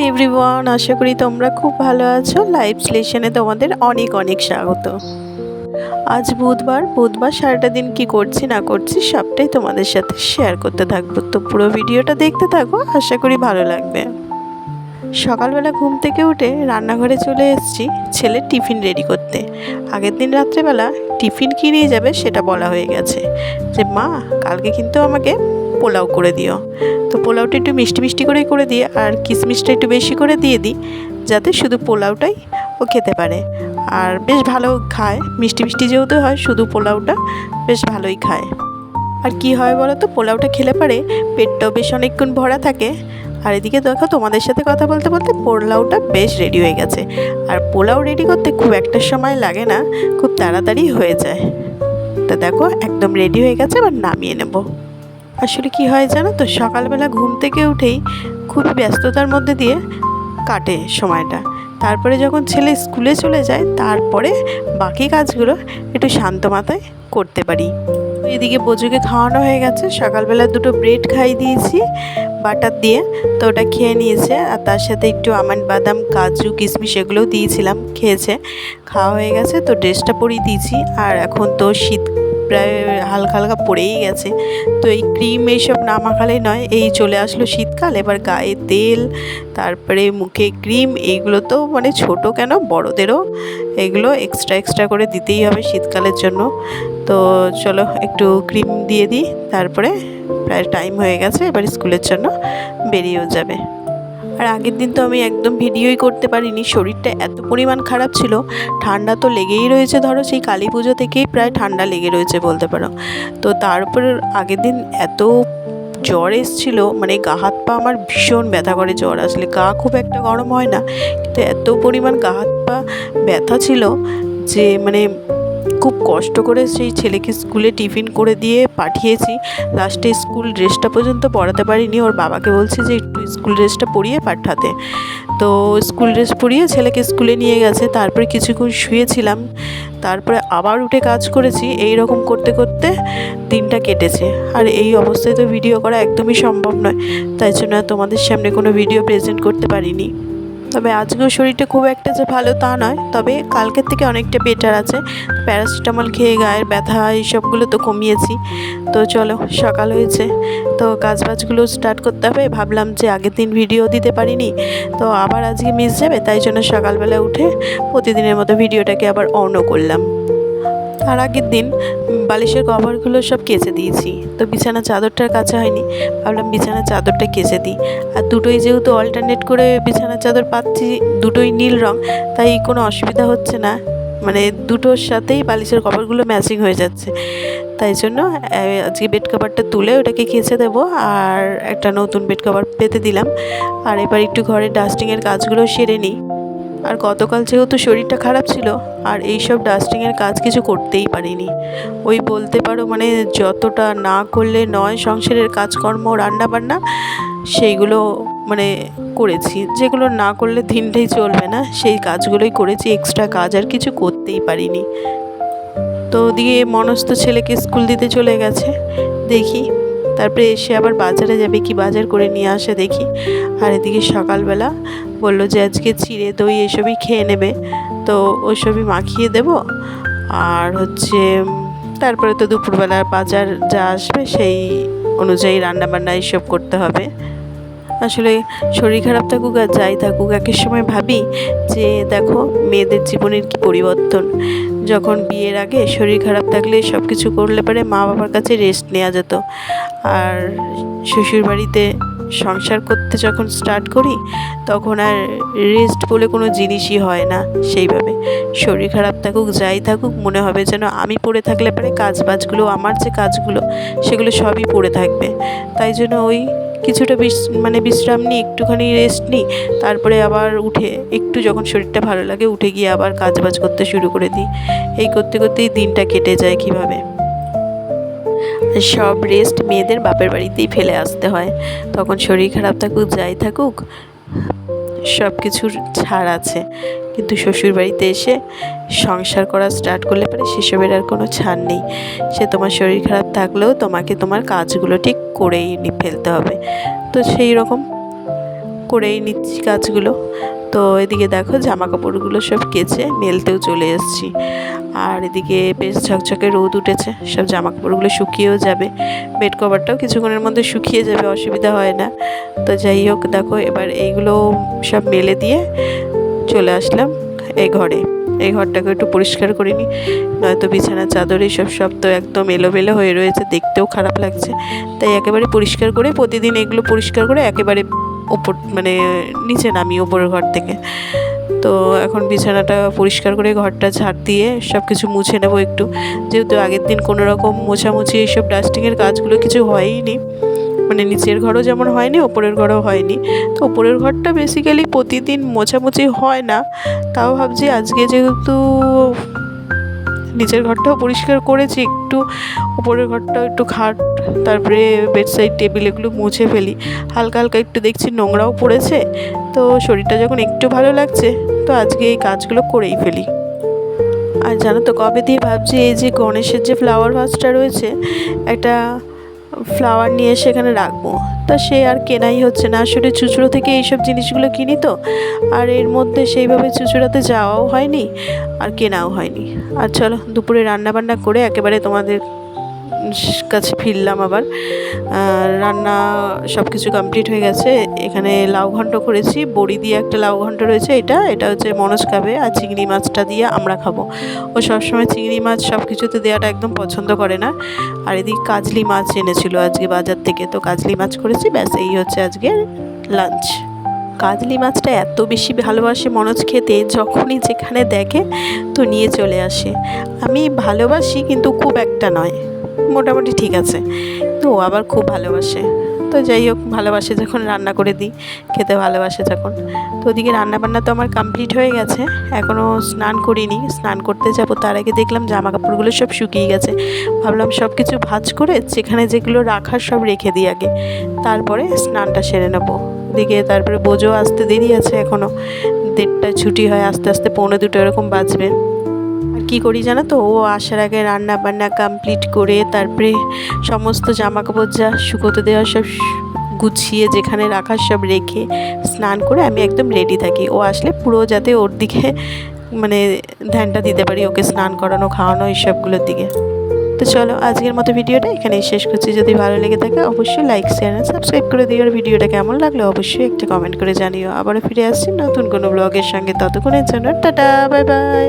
Everyone, আশা করি তোমরা খুব ভালো আছো। লাইভ স্লেশনে তোমাদের অনেক অনেক স্বাগত। আজ বুধবার সারাটা দিন কি করছি না করছি সবটাই তোমাদের সাথে শেয়ার করতে থাকবো। তো পুরো ভিডিওটা দেখতে থাকো, আশা করি ভালো লাগবে। সকালবেলা ঘুম থেকে উঠে রান্নাঘরে চলে এসেছি ছেলের টিফিন রেডি করতে। আগের দিন রাত্রেবেলা টিফিন কী নিয়ে যাবে সেটা বলা হয়ে গেছে যে মা কালকে কিন্তু আমাকে পোলাও করে দিও। তো পোলাওটা একটু মিষ্টি মিষ্টি করেই করে দিয়ে আর কিশমিশটা একটু বেশি করে দিয়ে দিই, যাতে শুধু পোলাওটাই ও খেতে পারে। আর বেশ ভালো খায়, মিষ্টি মিষ্টি যেহেতু হয় শুধু পোলাওটা বেশ ভালোই খায়। আর কি হয় বলো তো, পোলাওটা খেলে পারে পেটটাও বেশ অনেকক্ষণ ভরা থাকে। আর এদিকে দেখো তোমাদের সাথে কথা বলতে বলতে পোলাওটা বেশ রেডি হয়ে গেছে। আর পোলাও রেডি করতে খুব একটা সময় লাগে না, খুব তাড়াতাড়ি হয়ে যায়। তা দেখো একদম রেডি হয়ে গেছে, এবার নামিয়ে নেব। আসলে কি হয় জানো তো, সকালবেলা ঘুম থেকে উঠেই খুব ব্যস্ততার মধ্যে দিয়ে কাটে সময়টা। তারপরে যখন ছেলে স্কুলে চলে যায় তারপরে বাকি কাজগুলো একটু শান্ত মাথায় করতে পারি। এদিকে বোঝুকে খাওয়ানো হয়ে গেছে, সকালবেলা দুটো ব্রেড খাইয়ে দিয়েছি বাটার দিয়ে, তো ওটা খেয়ে নিয়েছে। আর তার সাথে একটু আমন্ড বাদাম কাজু কিশমিশ এগুলোও দিয়েছিলাম, খেয়েছে। খাওয়া হয়ে গেছে, তো ড্রেসটা পরিয়ে দিয়েছি। আর এখন তো শীত প্রায় হালকা হালকা পড়েই গেছে, তো এই ক্রিম এইসব না মাখালেই নয়। এই চলে আসলো শীতকাল, এবার গায়ে তেল তারপরে মুখে ক্রিম, এইগুলো তো মানে ছোটো কেন বড়দেরও এগুলো এক্সট্রা করে দিতেই হবে শীতকালের জন্য। তো চলো একটু ক্রিম দিয়ে দিই, তারপরে প্রায় টাইম হয়ে গেছে, এবার স্কুলের জন্য বেরিয়েও যাবে। আর আগের দিন তো আমি একদম ভিডিওই করতে পারিনি, শরীরটা এত পরিমাণ খারাপ ছিল। ঠান্ডা তো লেগেই রয়েছে, ধরো সেই কালী পুজো থেকেই প্রায় ঠান্ডা লেগে রয়েছে বলতে পারো। তো তার উপর আগের দিন এত জ্বর এসেছিল, মানে গা হাত পা আমার ভীষণ ব্যথা করে জ্বর আসলে। গা খুব একটা গরম হয় না, কিন্তু এত পরিমাণ গা হাত পা ব্যথা ছিল যে মানে খুব কষ্ট করে সেই ছেলেকে স্কুলে টিফিন করে দিয়ে পাঠিয়েছি। লাস্টে স্কুল ড্রেসটা পর্যন্ত পরাতে পারিনি, ওর বাবাকে বলছি যে একটু স্কুল ড্রেসটা পরিয়ে পাঠাতে। তো স্কুল ড্রেস পরিয়ে ছেলেকে স্কুলে নিয়ে গেছে। তারপরে কিছুক্ষণ শুয়েছিলাম, তারপরে আবার উঠে কাজ করেছি। এই রকম করতে করতে দিনটা কেটেছে। আর এই অবস্থায় তো ভিডিও করা একদমই সম্ভব নয়, তাই জন্য তোমাদের সামনে কোনো ভিডিও প্রেজেন্ট করতে পারিনি। তবে আজকেও শরীরটা খুব একটা যে ভালো তা নয়, তবে কালকের থেকে অনেকটা বেটার আছে। প্যারাসিটামল খেয়ে গায়ের ব্যথা এইসবগুলো তো কমিয়েছি। তো চলো সকাল হয়েছে, তো কাজবাজগুলো স্টার্ট করতে হবে। ভাবলাম যে আগের দিন ভিডিও দিতে পারিনি, তো আবার আজকে মিস যাবে, তাই জন্য সকালবেলা উঠে প্রতিদিনের মতো ভিডিওটাকে আবার অনও করলাম। তার আগের দিন বালিশের কভারগুলো সব কেচে দিয়েছি, তো বিছানা চাদরটার কাছে হয়নি, ভাবলাম বিছানার চাদরটা কেচে দিই। আর দুটোই যেহেতু অল্টারনেট করে বিছানার চাদর পাচ্ছি, দুটোই নীল রঙ, তাই কোনো অসুবিধা হচ্ছে না। মানে দুটোর সাথেই বালিশের কভারগুলো ম্যাচিং হয়ে যাচ্ছে। তাই জন্য আজকে বেড কভারটা তুলে ওটাকে কেচে দেবো, আর একটা নতুন বেড কভার পেতে দিলাম। আর এবার একটু ঘরের ডাস্টিংয়ের কাজগুলো সেরে নিই। আর গতকাল যেহেতু শরীরটা খারাপ ছিল, আর এইসব ডাস্টিংয়ের কাজ কিছু করতেই পারিনি। ওই বলতে পারো মানে যতটা না করলে নয় সংসারের কাজকর্ম রান্নাবান্না সেইগুলো মানে করেছি, যেগুলো না করলে দিনটাই চলবে না সেই কাজগুলোই করেছি। এক্সট্রা কাজ আর কিছু করতেই পারিনি। তো ওদিকে মনস্ত ছেলেকে স্কুল দিতে চলে গেছে, দেখি তারপরে এসে আবার বাজারে যাবে, কি বাজার করে নিয়ে আসে দেখি। আর এদিকে সকালবেলা বললো যে আজকে চিড়ে দই এসবই খেয়ে নেবে, তো ওইসবই মাখিয়ে দেব। আর হচ্ছে তারপরে তো দুপুরবেলার বাজার যা আসবে সেই অনুযায়ী রান্নাবান্না এইসব করতে হবে। আসলে শরীর খারাপ থাকুক আর যাই থাকুক, একের সময় ভাবি যে দেখো মেয়েদের জীবনের কি পরিবর্তন। যখন বিয়ের আগে শরীর খারাপ থাকলে সব কিছু করলে পারে মা বাবার কাছে রেস্ট নেওয়া যেত, আর শ্বশুরবাড়িতে সংসার করতে যখন স্টার্ট করি তখন আর রেস্ট বলে কোনো জিনিসই হয় না। সেইভাবে শরীর খারাপ থাকুক যাই থাকুক মনে হবে যেন আমি পড়ে থাকলে পারে কাজবাজগুলো, আমার যে কাজগুলো সেগুলো সবই পড়ে থাকবে। তাই জন্য ওই কিছুটা বিশ্রাম নিই, একটুখানি রেস্ট নিই, তারপরে আবার উঠে একটু যখন শরীরটা ভালো লাগে উঠে গিয়ে আবার কাজবাজ করতে শুরু করে দিই। এই করতে করতেই দিনটা কেটে যায় কীভাবে। সব রেস্ট মেয়েদের বাপের বাড়িতেই ফেলে আসতে হয়, তখন শরীর খারাপ থাকুক যাই থাকুক সব কিছুর ছাড় আছে। কিন্তু শ্বশুরবাড়িতে এসে সংসার করা স্টার্ট করলে পরে সেসবের আর কোনো ছাড় নেই। সে তোমার শরীর খারাপ থাকলেও তোমাকে তোমার কাজগুলো ঠিক করেই ফেলতে হবে। তো সেই রকম করেই নিচ্ছি কাজগুলো। তো এদিকে দেখো জামা কাপড়গুলো সব কেচে মেলতেও চলে এসেছি। আর এদিকে বেশ ঝকঝকে রোদ উঠেছে, সব জামা কাপড়গুলো শুকিয়েও যাবে, বেড কভারটাও কিছুক্ষণের মধ্যে শুকিয়ে যাবে, অসুবিধা হয় না। তো যাই হোক দেখো এবার এইগুলো সব মেলে দিয়ে চলে আসলাম এই ঘরে। এই ঘরটাকে একটু পরিষ্কার করে নিই, নয়তো বিছানার চাদর এইসব সব তো একদম এলোমেলো হয়ে রয়েছে, দেখতেও খারাপ লাগছে। তাই একেবারে পরিষ্কার করে প্রতিদিন এগুলো পরিষ্কার করে একেবারে ওপর মানে নিচে নামি ওপরের ঘর থেকে। তো এখন বিছানাটা পরিষ্কার করে ঘরটা ঝাড় দিয়ে সব কিছু মুছে নেবো একটু, যেহেতু আগের দিন কোনো রকম মোছামুছি এইসব ডাস্টিংয়ের কাজগুলো কিছু হয়ইনি, মানে নিচের ঘরও যেমন হয়নি ওপরের ঘরও হয়নি। তো ওপরের ঘরটা বেসিক্যালি প্রতিদিন মোছামুছি হয় না, তাও ভাবছি আজকে যেহেতু নিচের ঘরটাও পরিষ্কার করেছি, একটু উপরের ঘরটাও একটু খাট তারপরে বেডসাইড টেবিল এগুলো মুছে ফেলি। হালকা হালকা একটু দেখছি নোংরাও পড়েছে, তো শরীরটা যখন একটু ভালো লাগছে তো আজকে এই কাজগুলো করেই ফেলি। আর জানো তো কবে দিয়ে ভাবছি এই যে গণেশের যে ফ্লাওয়ার ভাসটা রয়েছে, একটা ফ্লাওয়ার নিয়ে সেখানে রাখবো, তা সে আর কেনাই হচ্ছে না। আসলে চুঁচুড়ো থেকে এইসব জিনিসগুলো কিনি তো, আর এর মধ্যে সেইভাবে চুঁচুড়াতে যাওয়াও হয়নি আর কেনাও হয়নি। আর চলো দুপুরে রান্নাবান্না করে একেবারে তোমাদের কাছে ফিরলাম আবার। রান্না সব কিছু কমপ্লিট হয়ে গেছে। এখানে লাউ ঘন্ট করেছি, বড়ি দিয়ে একটা লাউ ঘন্ট রয়েছে, এটা হচ্ছে মনোজ খাবে, আর চিংড়ি মাছটা দিয়ে আমরা খাবো। ও সবসময় চিংড়ি মাছ সব কিছুতে দেওয়াটা একদম পছন্দ করে না। আর এদিকে কাজলি মাছ এনেছিল আজকে বাজার থেকে, তো কাজলি মাছ করেছি, ব্যাস এই হচ্ছে আজকে লাঞ্চ। কাজলি মাছটা এত বেশি ভালোবাসে মনোজ খেতে, যখনই যেখানে দেখে তো নিয়ে চলে আসে। আমি ভালোবাসি কিন্তু খুব একটা নয়, মোটামুটি ঠিক আছে, তো ও আবার খুব ভালোবাসে। তো যাই হোক, ভালোবাসে যখন রান্না করে দিই, খেতে ভালোবাসে যখন। তো ওদিকে রান্নাবান্না তো আমার কমপ্লিট হয়ে গেছে, এখনও স্নান করিনি, স্নান করতে যাব। তার আগে দেখলাম জামা কাপড়গুলো সব শুকিয়ে গেছে, ভাবলাম সব কিছু ভাঁজ করে যেখানে যেগুলো রাখার সব রেখে দিই আগে, তারপরে স্নানটা সেরে নেবো। ওদিকে তারপরে বোঝো আসতে দেরি আছে, এখনও 1:30টায় ছুটি হয়, আস্তে আস্তে 1:45 এরকম বাজবে। আর কী করি জানো তো, ও আসার আগে রান্না বান্না কমপ্লিট করে তারপরে সমস্ত জামা কাপড় যা শুকোতে দেওয়া সব গুছিয়ে যেখানে রাখার সব রেখে স্নান করে আমি একদম রেডি থাকি, ও আসলে পুরো যাতে ওর দিকে মানে ধ্যানটা দিতে পারি, ওকে স্নান করানো খাওয়ানো এইসবগুলোর দিকে। তো চলো আজকের মতো ভিডিওটা এখানেই শেষ করছি। যদি ভালো লেগে থাকে অবশ্যই লাইক শেয়ার আর সাবস্ক্রাইব করে দিও। আর ভিডিওটা কেমন লাগলো অবশ্যই একটা কমেন্ট করে জানিও। আবারও ফিরে আসছি নতুন কোনো ব্লগের সঙ্গে, ততক্ষণের জন্য টাটা, বাই বাই।